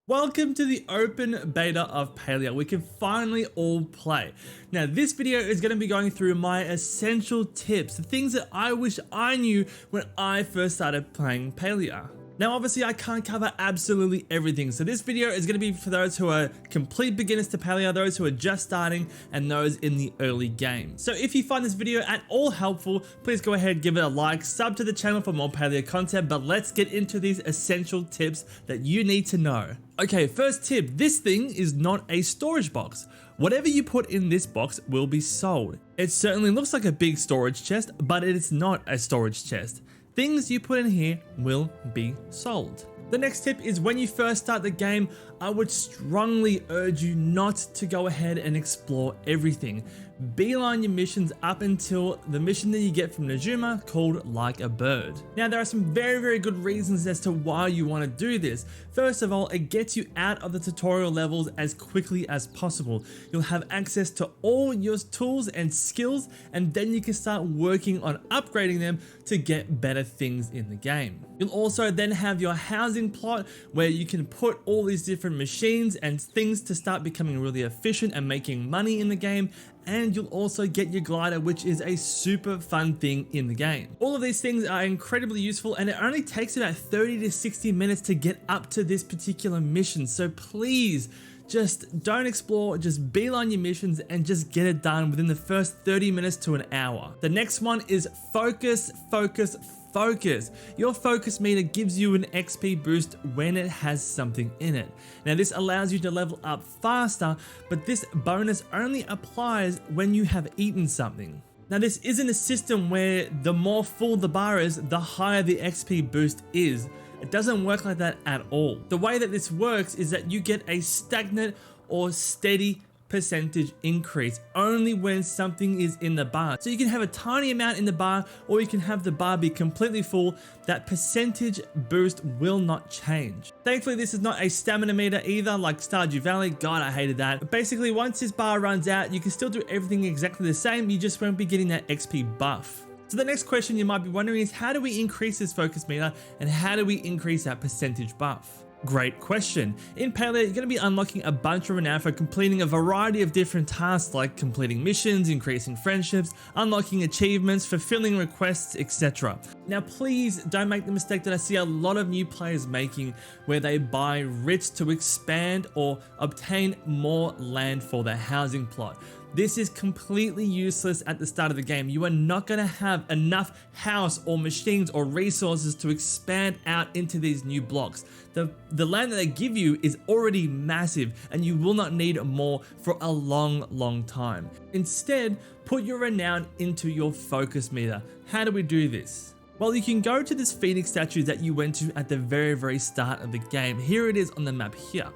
Welcome to the open beta of Palia. We can finally all play. Now this video is going to be going through my essential tips, the things that I wish I knew when I first started playing Palia. Now obviously I can't cover absolutely everything, so this video is going to be for those who are complete beginners to Palia, those who are just starting, and those in the early game. So if you find this video at all helpful, please go ahead, give it a like, sub to the channel for more Palia content, but let's get into these essential tips that you need to know. Okay, first tip, this thing is not a storage box. Whatever you put in this box will be sold. It certainly looks like a big storage chest, but it is not a storage chest. Things you put in here will be sold. The next tip is when you first start the game, I would strongly urge you not to go ahead and explore everything. Beeline your missions up until the mission that you get from Najuma called Like a Bird. Now there are some very good reasons as to why you want to do this. First of all, it gets you out of the tutorial levels as quickly as possible. You'll have access to all your tools and skills, and then you can start working on upgrading them to get better things in the game. You'll also then have your housing plot where you can put all these different machines and things to start becoming really efficient and making money in the game, and you'll also get your glider, which is a super fun thing in the game. All of these things are incredibly useful, and it only takes about 30 to 60 minutes to get up to this particular mission, so please just don't explore, just beeline your missions and just get it done within the first 30 minutes to an hour. The next one is focus. Your focus meter gives you an XP boost when it has something in it. Now this allows you to level up faster, but this bonus only applies when you have eaten something. Now this isn't a system where the more full the bar is, the higher the XP boost is. It doesn't work like that at all. The way that this works is that you get a stagnant or steady percentage increase only when something is in the bar. So you can have a tiny amount in the bar, or you can have the bar be completely full. That percentage boost will not change. Thankfully this is not a stamina meter either like Stardew Valley. God, I hated that. But basically once this bar runs out, you can still do everything exactly the same, you just won't be getting that XP buff. So the next question you might be wondering is, how do we increase this focus meter and how do we increase that percentage buff? Great question. In Palia, you're going to be unlocking a bunch of renown for completing a variety of different tasks like completing missions, increasing friendships, unlocking achievements, fulfilling requests, etc. Now please don't make the mistake that I see a lot of new players making, where they buy writs to expand or obtain more land for their housing plot. This is completely useless at the start of the game. You are not going to have enough house or machines or resources to expand out into these new blocks. The land that they give you is already massive, and you will not need more for a long time. Instead, put your renown into your focus meter. How do we do this? Well, you can go to this Phoenix statue that you went to at the very start of the game. Here it is on the map here.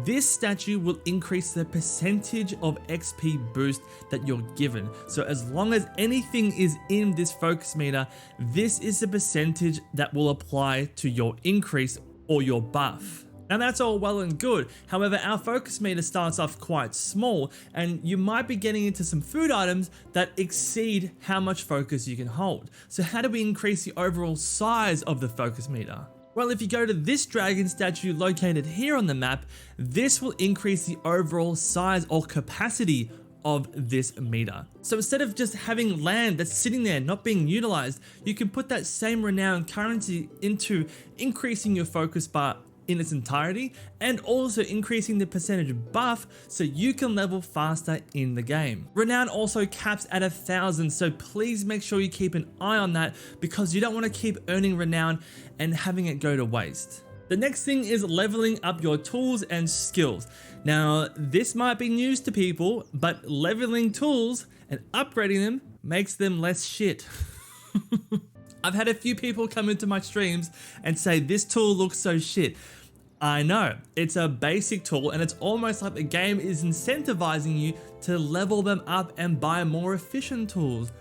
This statue will increase the percentage of XP boost that you're given. So as long as anything is in this focus meter, this is the percentage that will apply to your increase or your buff. Now that's all well and good. However, our focus meter starts off quite small, and you might be getting into some food items that exceed how much focus you can hold. So how do we increase the overall size of the focus meter? Well, if you go to this dragon statue located here on the map, this will increase the overall size or capacity of this meter. So instead of just having land that's sitting there not being utilized, you can put that same renown currency into increasing your focus bar in its entirety, and also increasing the percentage buff so you can level faster in the game. Renown also caps at 1,000, so please make sure you keep an eye on that, because you don't want to keep earning renown and having it go to waste. The next thing is leveling up your tools and skills. Now this might be news to people, but leveling tools and upgrading them makes them less shit. I've had a few people come into my streams and say this tool looks so shit. I know, it's a basic tool, and it's almost like the game is incentivizing you to level them up and buy more efficient tools.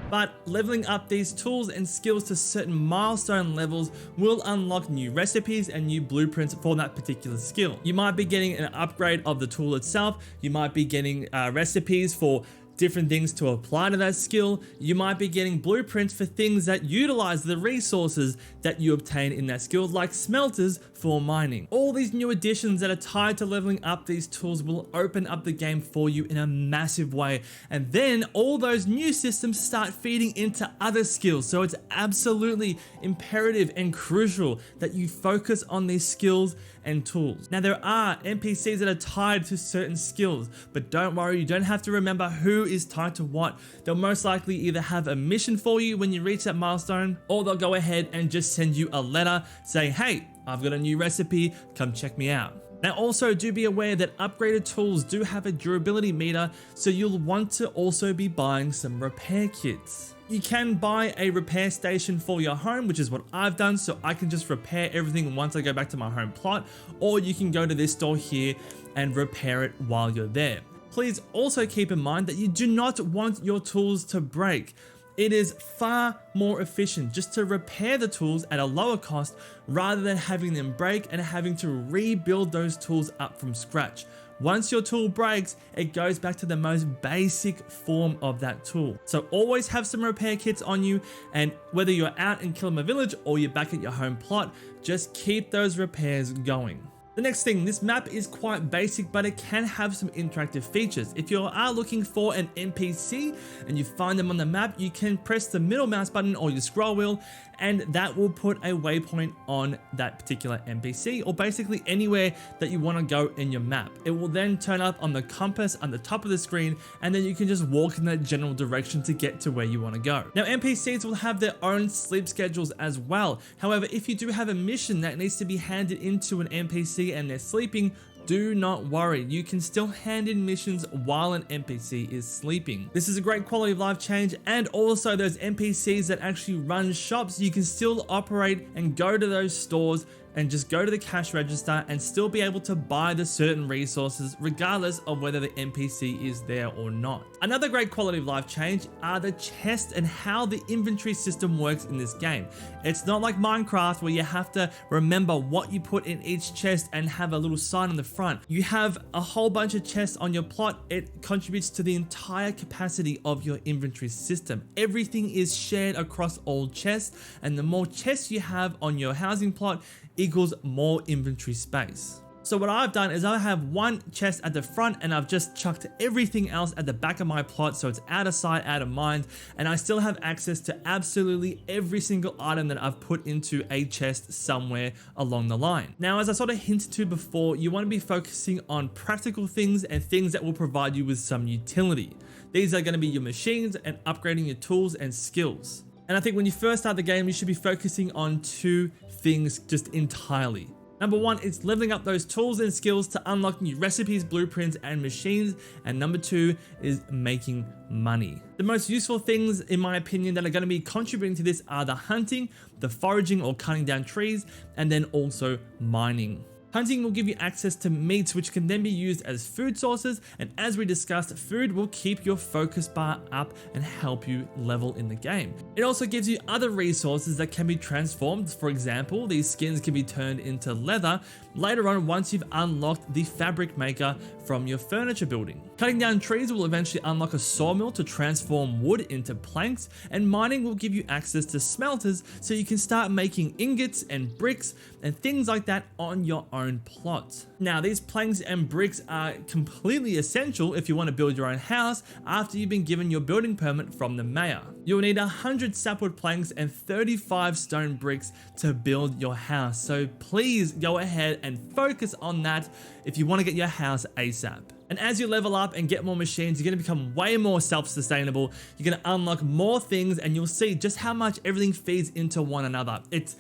But leveling up these tools and skills to certain milestone levels will unlock new recipes and new blueprints for that particular skill. You might be getting an upgrade of the tool itself, you might be getting recipes for different things to apply to that skill. You might be getting blueprints for things that utilize the resources that you obtain in that skill, like smelters for mining. All these new additions that are tied to leveling up these tools will open up the game for you in a massive way. And then all those new systems start feeding into other skills. So it's absolutely imperative and crucial that you focus on these skills and tools. Now there are NPCs that are tied to certain skills, but don't worry, you don't have to remember who is tied to what. They'll most likely either have a mission for you when you reach that milestone, or they'll go ahead and just send you a letter saying, hey, I've got a new recipe, come check me out. Now also do be aware that upgraded tools do have a durability meter, so you'll want to also be buying some repair kits. You can buy a repair station for your home, which is what I've done, so I can just repair everything once I go back to my home plot, or you can go to this store here and repair it while you're there. Please also keep in mind that you do not want your tools to break. It is far more efficient just to repair the tools at a lower cost rather than having them break and having to rebuild those tools up from scratch. Once your tool breaks, it goes back to the most basic form of that tool. So always have some repair kits on you, and whether you're out in Kilima Village or you're back at your home plot, just keep those repairs going. The next thing, this map is quite basic, but it can have some interactive features. If you are looking for an NPC and you find them on the map, you can press the middle mouse button or your scroll wheel, and that will put a waypoint on that particular NPC, or basically anywhere that you want to go in your map. It will then turn up on the compass on the top of the screen, and then you can just walk in that general direction to get to where you want to go. Now NPCs will have their own sleep schedules as well. However, if you do have a mission that needs to be handed into an NPC and they're sleeping, do not worry, you can still hand in missions while an NPC is sleeping. This is a great quality of life change, and also those NPCs that actually run shops, you can still operate and go to those stores and just go to the cash register and still be able to buy the certain resources regardless of whether the NPC is there or not. Another great quality of life change are the chests and how the inventory system works in this game. It's not like Minecraft where you have to remember what you put in each chest and have a little sign on the front. You have a whole bunch of chests on your plot. It contributes to the entire capacity of your inventory system. Everything is shared across all chests, and the more chests you have on your housing plot equals more inventory space. So what I've done is I have one chest at the front, and I've just chucked everything else at the back of my plot, so it's out of sight, out of mind, and I still have access to absolutely every single item that I've put into a chest somewhere along the line. Now, as I sort of hinted to before, you want to be focusing on practical things and things that will provide you with some utility. These are going to be your machines and upgrading your tools and skills. And I think when you first start the game, you should be focusing on two things just entirely. Number one is leveling up those tools and skills to unlock new recipes, blueprints, and machines. And number two is making money. The most useful things, in my opinion, that are going to be contributing to this are the hunting, the foraging or cutting down trees, and then also mining. Hunting will give you access to meats, which can then be used as food sources, and as we discussed, food will keep your focus bar up and help you level in the game. It also gives you other resources that can be transformed. For example, these skins can be turned into leather later on once you've unlocked the fabric maker from your furniture building. Cutting down trees will eventually unlock a sawmill to transform wood into planks, and mining will give you access to smelters so you can start making ingots and bricks and things like that on your own plot. Now, these planks and bricks are completely essential if you want to build your own house after you've been given your building permit from the mayor. You'll need 100 sapwood planks and 35 stone bricks to build your house, so please go ahead and focus on that if you want to get your house ASAP. And as you level up and get more machines, you're going to become way more self-sustainable. You're going to unlock more things, and you'll see just how much everything feeds into one another. It's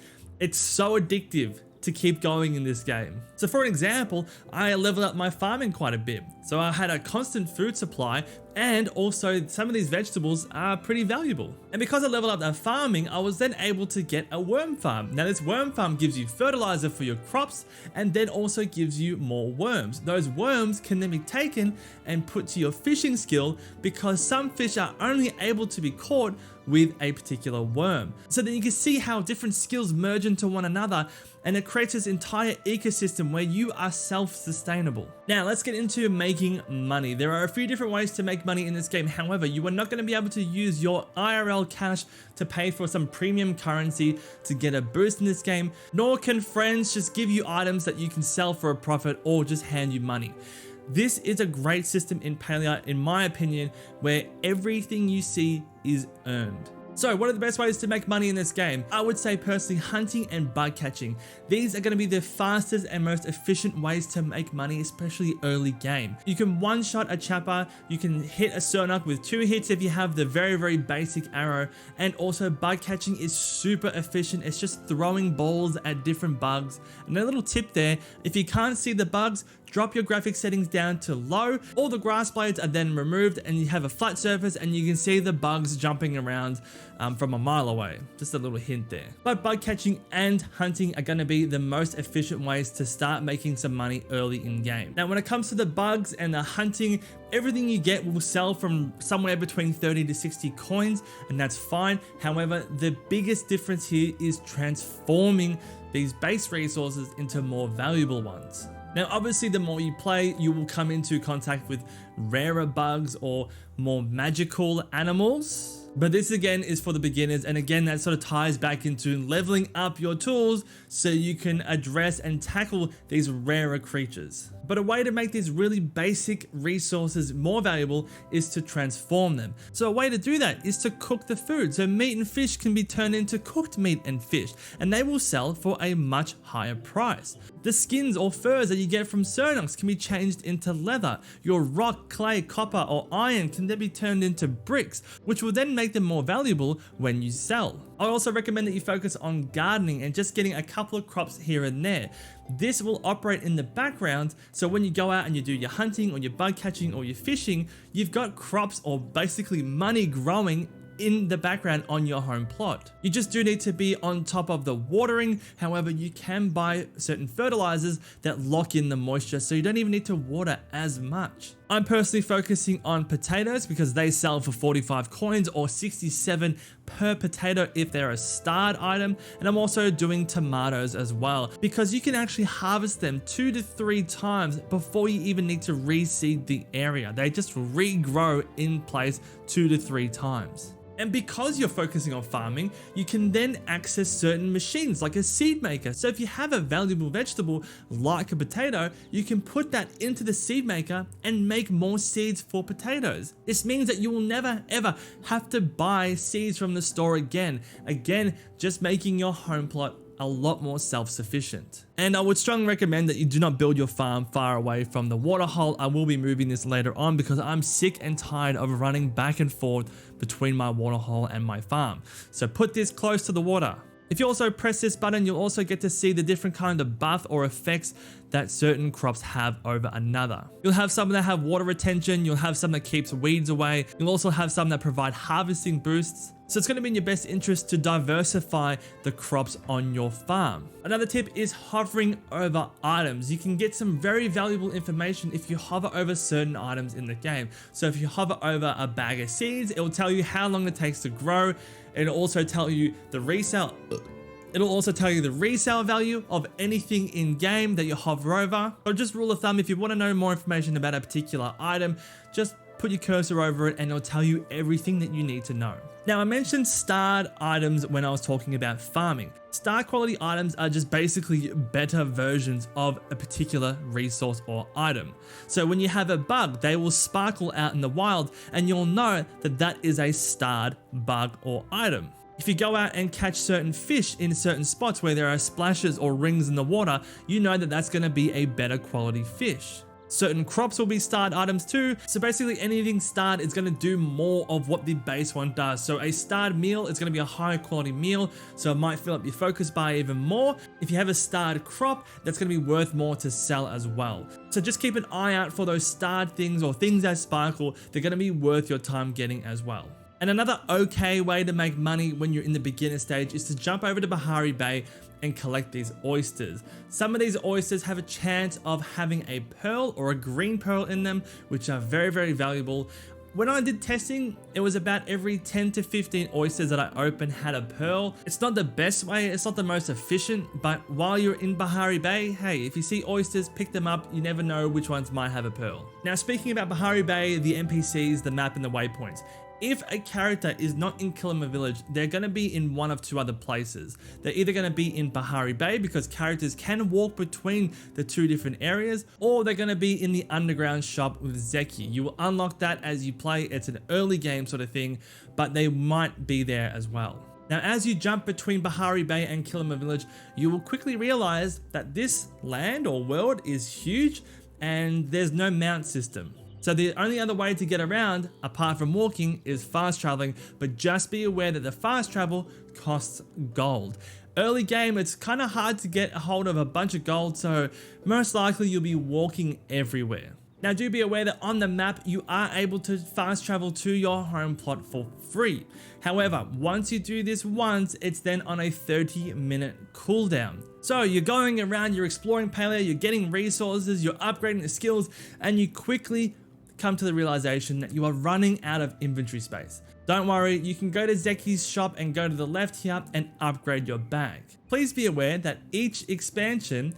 so addictive to keep going in this game. So for an example, I leveled up my farming quite a bit. So I had a constant food supply, and also some of these vegetables are pretty valuable. And because I leveled up that farming, I was then able to get a worm farm. Now this worm farm gives you fertilizer for your crops, and then also gives you more worms. Those worms can then be taken and put to your fishing skill, because some fish are only able to be caught with a particular worm. So then you can see how different skills merge into one another, and it creates this entire ecosystem where you are self-sustainable. Now let's get into making money. There are a few different ways to make make money in this game. However, you are not going to be able to use your IRL cash to pay for some premium currency to get a boost in this game, nor can friends just give you items that you can sell for a profit or just hand you money. This is a great system in Palia, in my opinion, where everything you see is earned. So what are the best ways to make money in this game? I would say personally hunting and bug catching. These are going to be the fastest and most efficient ways to make money, especially early game. You can one-shot a chapper, you can hit a Cernak with 2 hits if you have the very basic arrow, and also bug catching is super efficient. It's just throwing balls at different bugs. And a little tip there, if you can't see the bugs, drop your graphic settings down to low. All the grass blades are then removed and you have a flat surface and you can see the bugs jumping around from a mile away. Just a little hint there. But bug catching and hunting are going to be the most efficient ways to start making some money early in game. Now when it comes to the bugs and the hunting, everything you get will sell from somewhere between 30 to 60 coins, and that's fine. However, the biggest difference here is transforming these base resources into more valuable ones. Now, obviously, the more you play, you will come into contact with rarer bugs or more magical animals. But this again is for the beginners, and again that sort of ties back into leveling up your tools so you can address and tackle these rarer creatures. But a way to make these really basic resources more valuable is to transform them. So a way to do that is to cook the food. So meat and fish can be turned into cooked meat and fish, and they will sell for a much higher price. The skins or furs that you get from Cernunks can be changed into leather. Your rock, clay, copper, or iron can then be turned into bricks, which will then make them more valuable when you sell. I also recommend that you focus on gardening and just getting a couple of crops here and there. This will operate in the background, so when you go out and you do your hunting or your bug catching or your fishing, you've got crops or basically money growing in the background on your home plot. You just do need to be on top of the watering. However, you can buy certain fertilizers that lock in the moisture, so you don't even need to water as much. I'm personally focusing on potatoes because they sell for 45 coins or 67 per potato if they're a starred item, and I'm also doing tomatoes as well because you can actually harvest them 2 to 3 times before you even need to reseed the area. They just regrow in place 2 to 3 times. And because you're focusing on farming, you can then access certain machines like a seed maker. So if you have a valuable vegetable like a potato, you can put that into the seed maker and make more seeds for potatoes. This means that you will never ever have to buy seeds from the store again. Again, just making your home plot a lot more self-sufficient. And I would strongly recommend that you do not build your farm far away from the waterhole. I will be moving this later on because I'm sick and tired of running back and forth between my waterhole and my farm. So put this close to the water. If you also press this button, you'll also get to see the different kind of buff or effects that certain crops have over another. You'll have some that have water retention, you'll have some that keeps weeds away, you'll also have some that provide harvesting boosts. So it's going to be in your best interest to diversify the crops on your farm. Another tip is hovering over items. You can get some very valuable information if you hover over certain items in the game. So if you hover over a bag of seeds, it will tell you how long it takes to grow. It'll also tell you the resale. It'll also tell you the resale value of anything in game that you hover over. Or just rule of thumb, if you want to know more information about a particular item, just put your cursor over it and it'll tell you everything that you need to know. Now, I mentioned starred items when I was talking about farming. Star quality items are just basically better versions of a particular resource or item. So when you have a bug, they will sparkle out in the wild and you'll know that that is a starred bug or item. If you go out and catch certain fish in certain spots where there are splashes or rings in the water, you know that that's going to be a better quality fish. Certain crops will be starred items too, so basically anything starred is going to do more of what the base one does. So a starred meal is going to be a higher quality meal, so it might fill up your focus bar even more. If you have a starred crop, that's going to be worth more to sell as well. So just keep an eye out for those starred things or things that sparkle. They're going to be worth your time getting as well. And another okay way to make money when you're in the beginner stage is to jump over to Bahari Bay and collect these oysters. Some of these oysters have a chance of having a pearl or a green pearl in them, which are very, very valuable. When I did testing, it was about every 10 to 15 oysters that I opened had a pearl. It's not the best way, it's not the most efficient, but while you're in Bahari Bay, hey, if you see oysters, pick them up. You never know which ones might have a pearl. Now, speaking about Bahari Bay, the NPCs, the map, and the waypoints. If a character is not in Kilima Village, they're going to be in one of two other places. They're either going to be in Bahari Bay because characters can walk between the two different areas, or they're going to be in the underground shop with Zeki. You will unlock that as you play. It's an early game sort of thing, but they might be there as well. Now, as you jump between Bahari Bay and Kilima Village, you will quickly realize that this land or world is huge and there's no mount system. So the only other way to get around, apart from walking, is fast traveling, but just be aware that the fast travel costs gold. Early game, it's kind of hard to get a hold of a bunch of gold, so most likely you'll be walking everywhere. Now, do be aware that on the map, you are able to fast travel to your home plot for free. However, once you do this once, it's then on a 30-minute cooldown. So you're going around, you're exploring Palia, you're getting resources, you're upgrading the skills, and you quickly come to the realization that you are running out of inventory space. Don't worry, you can go to Zeki's shop and go to the left here and upgrade your bag. Please be aware that each expansion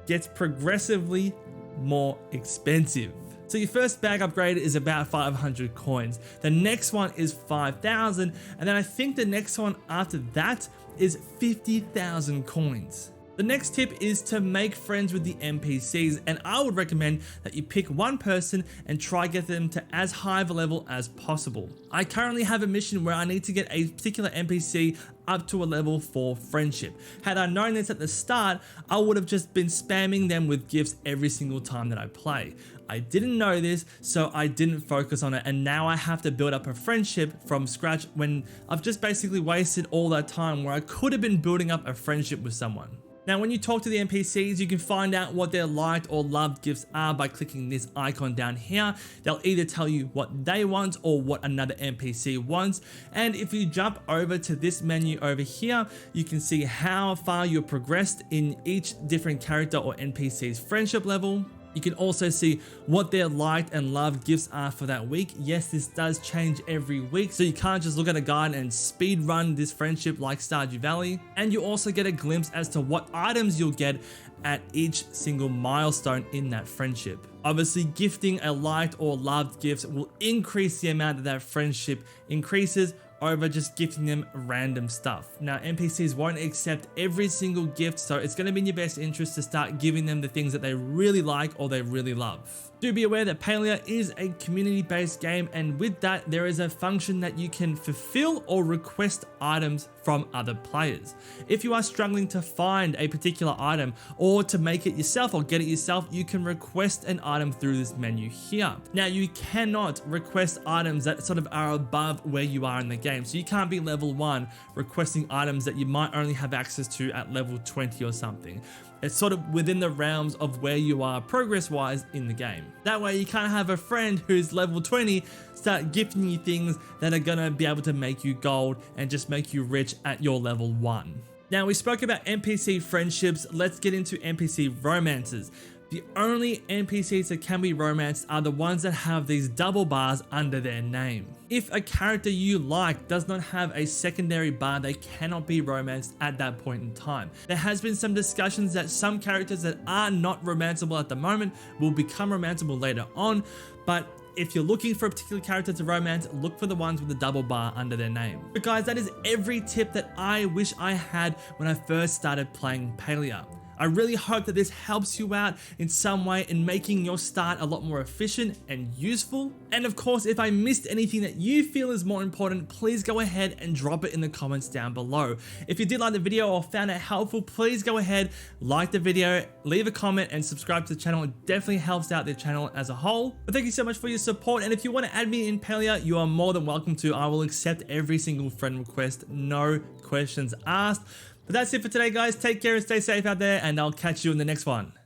gets progressively more expensive. So your first bag upgrade is about 500 coins. The next one is 5,000, and then I think the next one after that is 50,000 coins. The next tip is to make friends with the NPCs, and I would recommend that you pick one person and try get them to as high of a level as possible. I currently have a mission where I need to get a particular NPC up to a level 4 friendship. Had I known this at the start, I would have just been spamming them with gifts every single time that I play. I didn't know this, so I didn't focus on it, and now I have to build up a friendship from scratch when I've just basically wasted all that time where I could have been building up a friendship with someone. Now, when you talk to the NPCs, you can find out what their liked or loved gifts are by clicking this icon down here. They'll either tell you what they want or what another NPC wants. And if you jump over to this menu over here, you can see how far you've progressed in each different character or NPC's friendship level. You can also see what their liked and loved gifts are for that week. Yes, this does change every week, so you can't just look at a guide and speed run this friendship like Stardew Valley. And you also get a glimpse as to what items you'll get at each single milestone in that friendship. Obviously, gifting a liked or loved gift will increase the amount that friendship increases over just gifting them random stuff. Now, NPCs won't accept every single gift, so it's going to be in your best interest to start giving them the things that they really like or they really love. Do be aware that Palia is a community-based game, and with that, there is a function that you can fulfill or request items from other players. If you are struggling to find a particular item or to make it yourself or get it yourself, you can request an item through this menu here. Now, you cannot request items that sort of are above where you are in the game. So you can't be level 1 requesting items that you might only have access to at level 20 or something. It's sort of within the realms of where you are progress-wise in the game. That way you can't have a friend who's level 20 start gifting you things that are gonna be able to make you gold and just make you rich at your level 1. Now, we spoke about NPC friendships, let's get into NPC romances. The only NPCs that can be romanced are the ones that have these double bars under their name. If a character you like does not have a secondary bar, they cannot be romanced at that point in time. There has been some discussions that some characters that are not romanceable at the moment will become romanceable later on, but if you're looking for a particular character to romance, look for the ones with the double bar under their name. But guys, that is every tip that I wish I had when I first started playing Palia. I really hope that this helps you out in some way in making your start a lot more efficient and useful. And of course, if I missed anything that you feel is more important, please go ahead and drop it in the comments down below. If you did like the video or found it helpful, please go ahead, like the video, leave a comment and subscribe to the channel. It definitely helps out the channel as a whole. But thank you so much for your support. And if you want to add me in Palia, you are more than welcome to. I will accept every single friend request, no questions asked. But that's it for today, guys. Take care and stay safe out there, and I'll catch you in the next one.